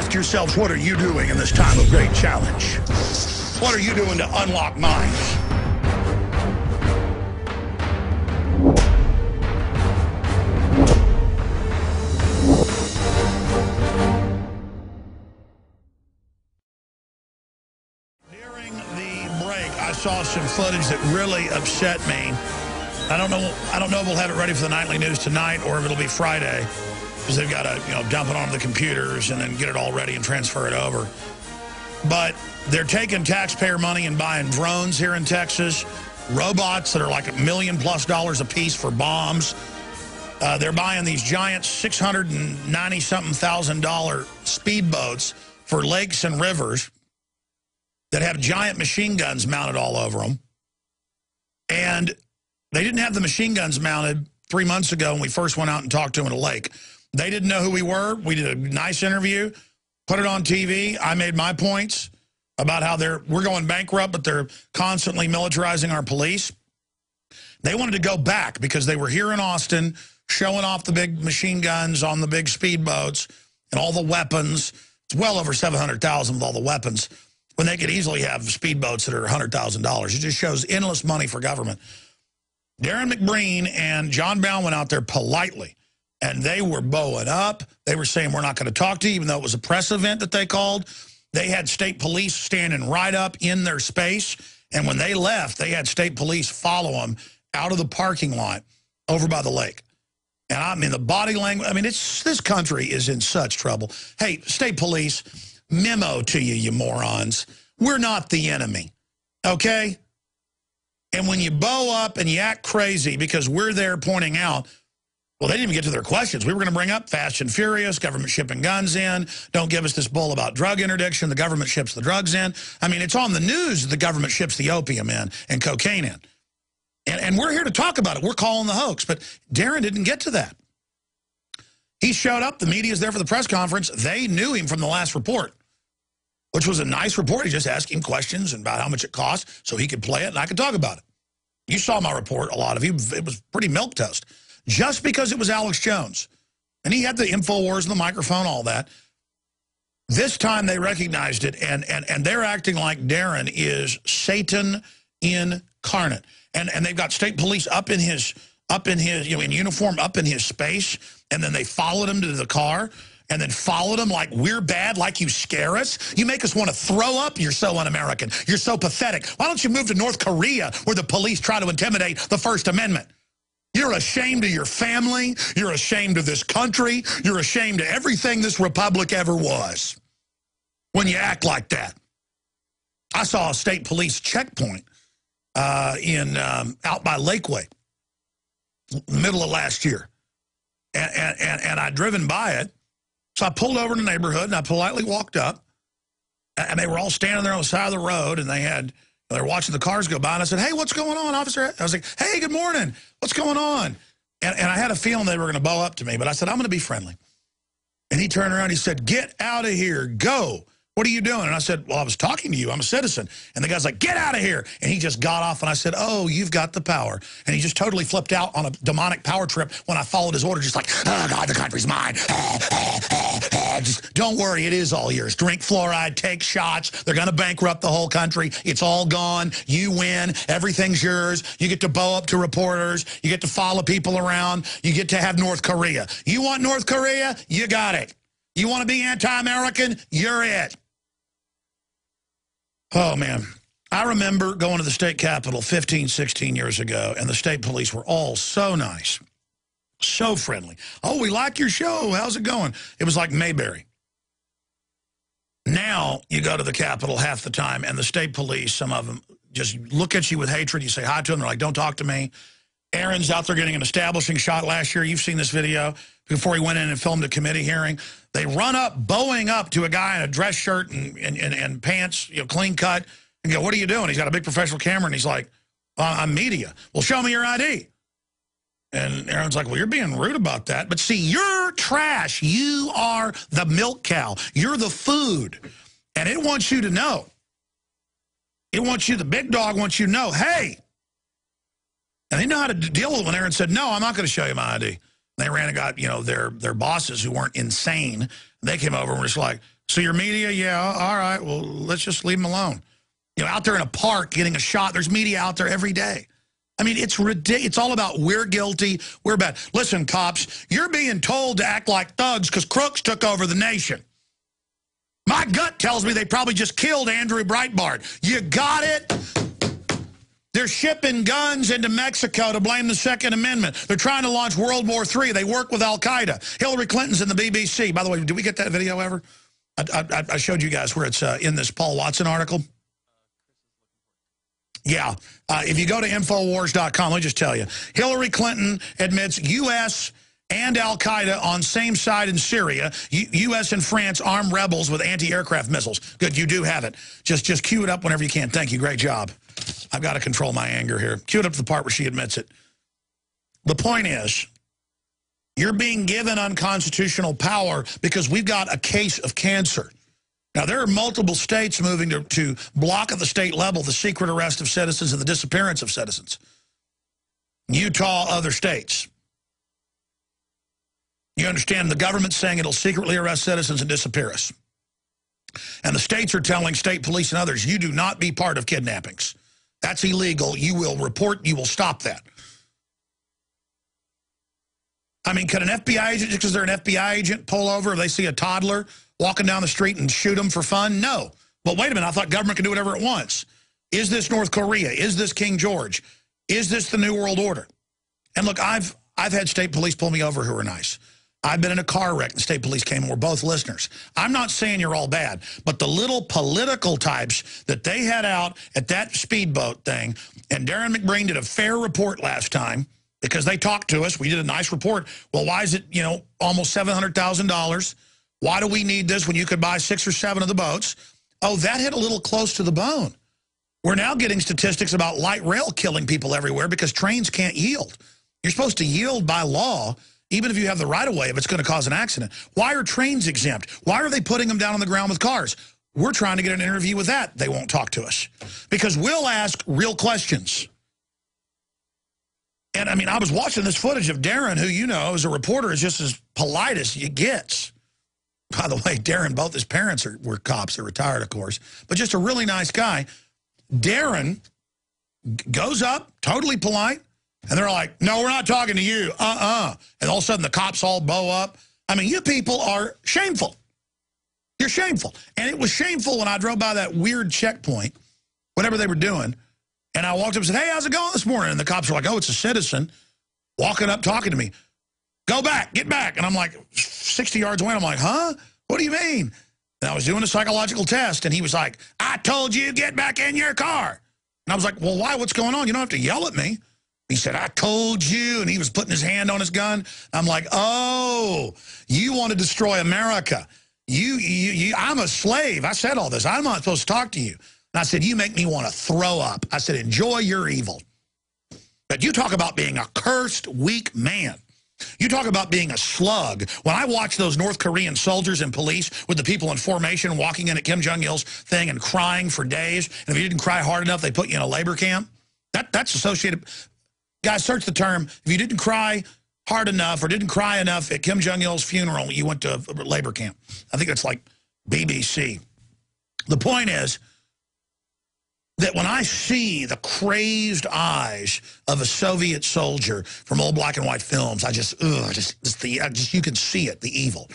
ask yourselves, what are you doing in this time of great challenge? What are you doing to unlock minds? During the break, I saw some footage that really upset me. I don't know if we'll have it ready for the nightly news tonight or if it'll be Friday, because they've got to, dump it onto the computers and then get it all ready and transfer it over. But they're taking taxpayer money and buying drones here in Texas, robots that are like $1 million+ a piece for bombs. They're buying these giant $690-something thousand speedboats for lakes and rivers that have giant machine guns mounted all over them. And they didn't have the machine guns mounted 3 months ago when we first went out and talked to them at a lake. They didn't know who we were. We did a nice interview, put it on TV. I made my points about how we're going bankrupt, but they're constantly militarizing our police. They wanted to go back because they were here in Austin showing off the big machine guns on the big speedboats and all the weapons. It's well over $700,000 with all the weapons, when they could easily have speedboats that are $100,000. It just shows endless money for government. Darren McBreen and John Brown went out there politely, and they were bowing up. They were saying, we're not going to talk to you, even though it was a press event that they called. They had state police standing right up in their space, and when they left, they had state police follow them out of the parking lot over by the lake. And I mean, the body language, I mean, this country is in such trouble. Hey, state police, memo to you, you morons. We're not the enemy, okay? And when you bow up and you act crazy because we're there pointing out, well, they didn't even get to their questions. We were going to bring up Fast and Furious, government shipping guns in. Don't give us this bull about drug interdiction. The government ships the drugs in. I mean, it's on the news the government ships the opium in and cocaine in. And we're here to talk about it. We're calling the hoax. But Darren didn't get to that. He showed up. The media's there for the press conference. They knew him from the last report, which was a nice report. He just asked him questions about how much it cost so he could play it and I could talk about it. You saw my report, a lot of you. It was pretty milquetoast. Just because it was Alex Jones. And he had the InfoWars and the microphone, all that. This time they recognized it, and they're acting like Darren is Satan incarnate. And they've got state police up in his in uniform, up in his space, and then they followed him to the car. And then followed him like we're bad, like you scare us. You make us want to throw up. You're so un-American. You're so pathetic. Why don't you move to North Korea where the police try to intimidate the First Amendment? You're ashamed of your family. You're ashamed of this country. You're ashamed of everything this republic ever was when you act like that. I saw a state police checkpoint out by Lakeway, middle of last year. And I'd driven by it. So I pulled over in the neighborhood, and I politely walked up, and they were all standing there on the side of the road, and they were watching the cars go by, and I said, hey, what's going on, officer? I was like, hey, good morning. What's going on? And I had a feeling they were going to bow up to me, but I said, I'm going to be friendly. And he turned around, he said, get out of here, go. What are you doing? And I said, well, I was talking to you. I'm a citizen. And the guy's like, get out of here. And he just got off, and I said, oh, you've got the power. And he just totally flipped out on a demonic power trip when I followed his order, just like, oh, God, the country's mine. Just don't worry, it is all yours. Drink fluoride, take shots. They're going to bankrupt the whole country. It's all gone. You win. Everything's yours. You get to bow up to reporters. You get to follow people around. You get to have North Korea. You want North Korea? You got it. You want to be anti-American? You're it. Oh, man. I remember going to the state capitol 15, 16 years ago, and the state police were all so nice, so friendly. Oh, we like your show. How's it going? It was like Mayberry. Now you go to the capitol half the time, and the state police, some of them, just look at you with hatred. You say hi to them. They're like, don't talk to me. Aaron's out there getting an establishing shot last year. You've seen this video before he went in and filmed a committee hearing. They run up, bowing up to a guy in a dress shirt and pants, clean cut, and go, what are you doing? He's got a big professional camera, and he's like, I'm media. Well, show me your ID. And Aaron's like, well, you're being rude about that. But see, you're trash. You are the milk cow. You're the food. And it wants you to know. It wants you, the big dog wants you to know, hey. And they know how to deal with it when Aaron said, no, I'm not going to show you my ID. They ran and got, their bosses who weren't insane. They came over and were just like, So your media, yeah, all right, well, let's just leave them alone. You know, out there in a park getting a shot, there's media out there every day. I mean, it's ridiculous. It's all about we're guilty, we're bad. Listen, cops, you're being told to act like thugs because crooks took over the nation. My gut tells me they probably just killed Andrew Breitbart. You got it? They're shipping guns into Mexico to blame the Second Amendment. They're trying to launch World War III. They work with Al-Qaeda. Hillary Clinton's in the BBC. By the way, did we get that video ever? I showed you guys where it's in this Paul Watson article. Yeah. If you go to Infowars.com, let me just tell you. Hillary Clinton admits U.S. and Al-Qaeda on same side in Syria. U.S. and France arm rebels with anti-aircraft missiles. Good, you do have it. Just cue it up whenever you can. Thank you. Great job. I've got to control my anger here. Cue it up to the part where she admits it. The point is, you're being given unconstitutional power because we've got a case of cancer. Now, there are multiple states moving to block at the state level the secret arrest of citizens and the disappearance of citizens. Utah, other states. You understand the government's saying it'll secretly arrest citizens and disappear us. And the states are telling state police and others, you do not be part of kidnappings. That's illegal. You will report, you will stop that. I mean, could an FBI agent, just because they're an FBI agent, pull over if they see a toddler walking down the street and shoot them for fun? No. But wait a minute, I thought government could do whatever it wants. Is this North Korea? Is this King George? Is this the New World Order? And look, I've had state police pull me over who are nice. I've been in a car wreck and the state police came and we're both listeners. I'm not saying you're all bad, but the little political types that they had out at that speedboat thing, and Darren McBreen did a fair report last time because they talked to us. We did a nice report. Well, why is it, you know, almost $700,000? Why do we need this when you could buy 6 or 7 of the boats? Oh, that hit a little close to the bone. We're now getting statistics about light rail killing people everywhere because trains can't yield. You're supposed to yield by law, even if you have the right-of-way, if it's going to cause an accident. Why are trains exempt? Why are they putting them down on the ground with cars? We're trying to get an interview with that. They won't talk to us because we'll ask real questions. And, I mean, I was watching this footage of Darren, who, you know, as a reporter, is just as polite as it gets. By the way, Darren, both his parents were cops. They're retired, of course. But just a really nice guy. Darren goes up, totally polite, and they're like, no, we're not talking to you. And all of a sudden, the cops all bow up. I mean, you people are shameful. You're shameful. And it was shameful when I drove by that weird checkpoint, whatever they were doing, and I walked up and said, hey, how's it going this morning? And the cops were like, oh, it's a citizen walking up talking to me. Go back, get back. And I'm like 60 yards away. And I'm like, huh? What do you mean? And I was doing a psychological test, and he was like, I told you, get back in your car. And I was like, well, why? What's going on? You don't have to yell at me. He said, I told you. And he was putting his hand on his gun. I'm like, oh, you want to destroy America. I'm a slave. I said all this. I'm not supposed to talk to you. And I said, you make me want to throw up. I said, enjoy your evil. But you talk about being a cursed, weak man. You talk about being a slug. When I watch those North Korean soldiers and police with the people in formation walking in at Kim Jong-il's thing and crying for days, and if you didn't cry hard enough, they put you in a labor camp, that's associated. Guys, search the term. If you didn't cry hard enough or didn't cry enough at Kim Jong-il's funeral, you went to a labor camp. I think it's like BBC. The point is that when I see the crazed eyes of a Soviet soldier from old black and white films, you can see it, the evil.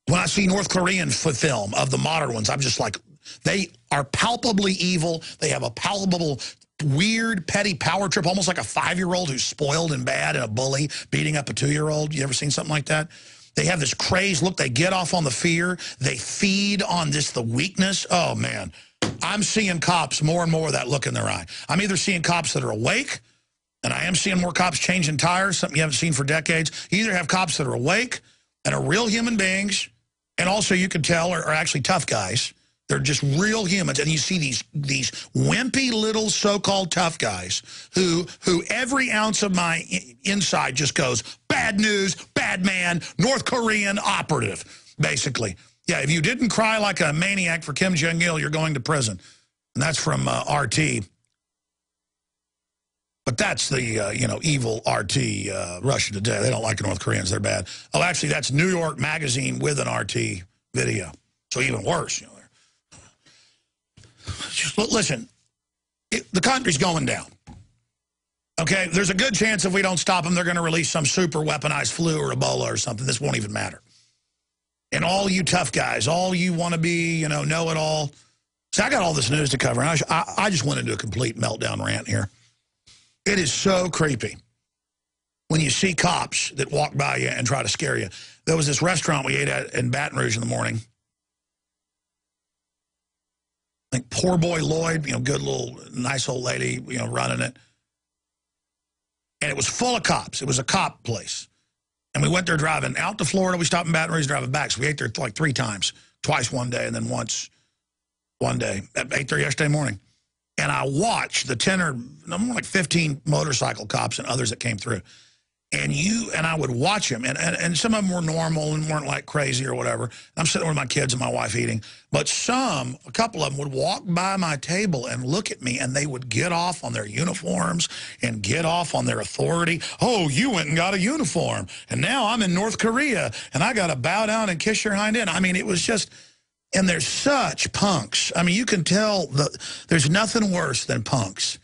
When I see North Korean film of the modern ones, I'm just like, they are palpably evil. They have a palpable, weird, petty power trip, almost like a 5-year-old who's spoiled and bad and a bully beating up a 2-year-old. You ever seen something like that? They have this crazed look. They get off on the fear. They feed on the weakness. Oh, man. I'm seeing cops more and more of that look in their eye. I'm either seeing cops that are awake, and I am seeing more cops changing tires, something you haven't seen for decades. You either have cops that are awake and are real human beings, and also you can tell are actually tough guys. They're just real humans, and you see these wimpy little so-called tough guys who every ounce of my inside just goes, bad news, bad man, North Korean operative, basically. Yeah, if you didn't cry like a maniac for Kim Jong-il, you're going to prison. And that's from RT. But that's the, evil RT Russia Today. They don't like the North Koreans. They're bad. Oh, actually, that's New York Magazine with an RT video. So even worse, you know. Just listen, the country's going down. Okay, there's a good chance if we don't stop them, they're going to release some super weaponized flu or Ebola or something. This won't even matter. And all you tough guys, all you want to be, you know it all. So I got all this news to cover, and I just went into a complete meltdown rant here. It is so creepy when you see cops that walk by you and try to scare you. There was this restaurant we ate at in Baton Rouge in the morning. Like Poor Boy Lloyd, good little, nice old lady, running it. And it was full of cops. It was a cop place. And we went there driving out to Florida. We stopped in Baton Rouge driving back. So we ate there like 3 times. Twice one day and then once one day at 8:30 yesterday morning. And I watched the 10 or more like 15 motorcycle cops and others that came through. And I would watch them. And some of them were normal and weren't like crazy or whatever. I'm sitting with my kids and my wife eating. But a couple of them would walk by my table and look at me, and they would get off on their uniforms and get off on their authority. Oh, you went and got a uniform. And now I'm in North Korea, and I got to bow down and kiss your hind end. I mean, it was just, and they're such punks. I mean, you can tell there's nothing worse than punks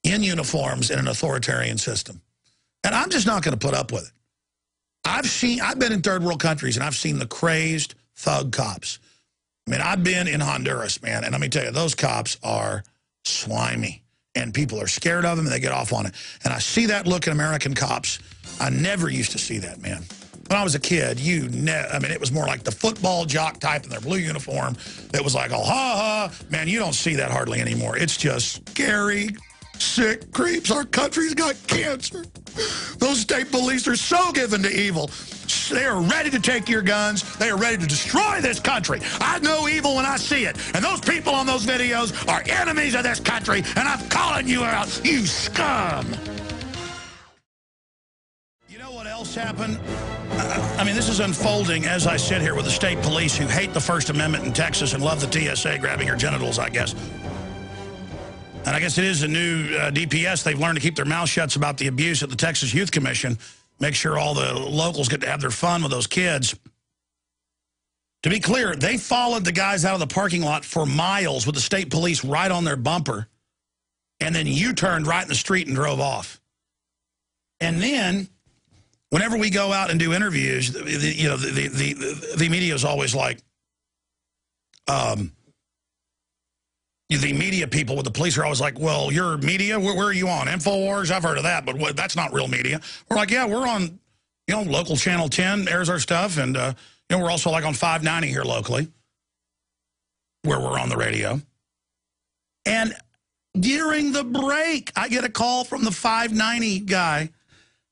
in uniforms in an authoritarian system. And I'm just not going to put up with it. I've been in third world countries, and I've seen the crazed thug cops. I mean, I've been in Honduras, man, and let me tell you, those cops are slimy, and people are scared of them, and they get off on it. And I see that look in American cops. I never used to see that, man. When I was a kid, I mean, it was more like the football jock type in their blue uniform that was like, oh, ha, ha. Man, you don't see that hardly anymore. It's just scary, sick creeps. Our country's got cancer. Those state police are so given to evil. They are ready to take your guns. They are ready to destroy this country. I know evil when I see it. And those people on those videos are enemies of this country, and I'm calling you out, you scum. You know what else happened? I mean, this is unfolding as I sit here with the state police who hate the First Amendment in Texas and love the TSA grabbing your genitals, I guess. And I guess it is a new DPS. They've learned to keep their mouth shut about the abuse at the Texas Youth Commission. Make sure all the locals get to have their fun with those kids. To be clear, they followed the guys out of the parking lot for miles with the state police right on their bumper. And then U-turned right in the street and drove off. And then, whenever we go out and do interviews, the media is always like, the media people with the police are always like, well, you're media? Where are you on? InfoWars? I've heard of that, but that's not real media. We're like, yeah, we're on, local Channel 10 airs our stuff, and, we're also like on 590 here locally, where we're on the radio. And during the break, I get a call from the 590 guy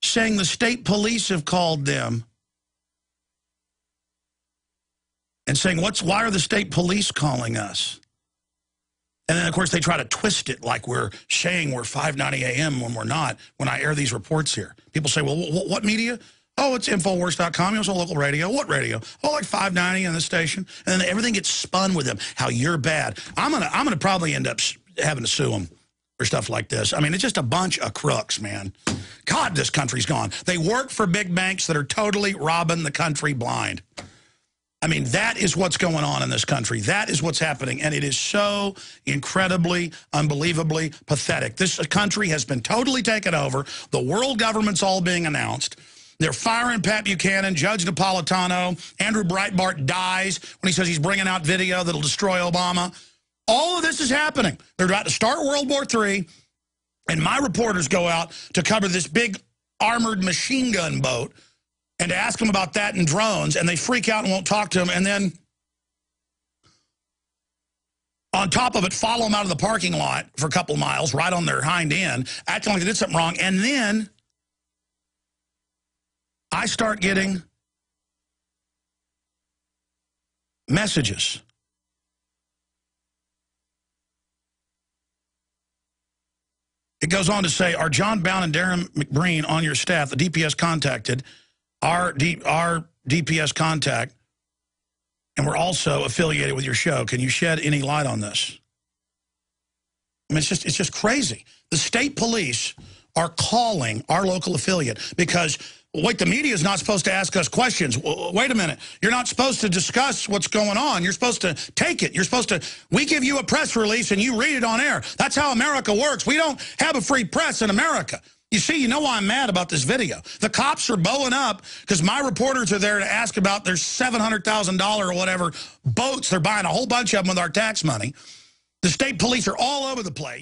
saying the state police have called them and saying, why are the state police calling us? And then, of course, they try to twist it like we're saying we're 590 AM when we're not, when I air these reports here. People say, well, what media? Oh, it's Infowars.com. It's a local radio. What radio? Oh, like 590 on this station. And then everything gets spun with them, how you're bad. I'm gonna probably end up having to sue them for stuff like this. I mean, it's just a bunch of crooks, man. God, this country's gone. They work for big banks that are totally robbing the country blind. I mean, that is what's going on in this country. That is what's happening, and it is so incredibly, unbelievably pathetic. This country has been totally taken over. The world government's all being announced. They're firing Pat Buchanan, Judge Napolitano. Andrew Breitbart dies when he says he's bringing out video that'll destroy Obama. All of this is happening. They're about to start World War III, and my reporters go out to cover this big armored machine gun boat and to ask them about that and drones, and they freak out and won't talk to them, and then on top of it, follow them out of the parking lot for a couple miles, right on their hind end, acting like they did something wrong, and then I start getting messages. It goes on to say, are John Bound and Darren McBreen on your staff? The DPS contacted our DPS contact, and we're also affiliated with your show. Can you shed any light on this? I mean, it's just crazy. The state police are calling our local affiliate because Wait, the media is not supposed to ask us questions. Wait a minute. You're not supposed to discuss what's going on. You're supposed to take it. You're supposed to, we give you a press release and you read it on air. That's how America works. We don't have a free press in America. You see, you know why I'm mad about this video. The cops are bowing up because my reporters are there to ask about their $700,000 or whatever boats. They're buying a whole bunch of them with our tax money. The state police are all over the place.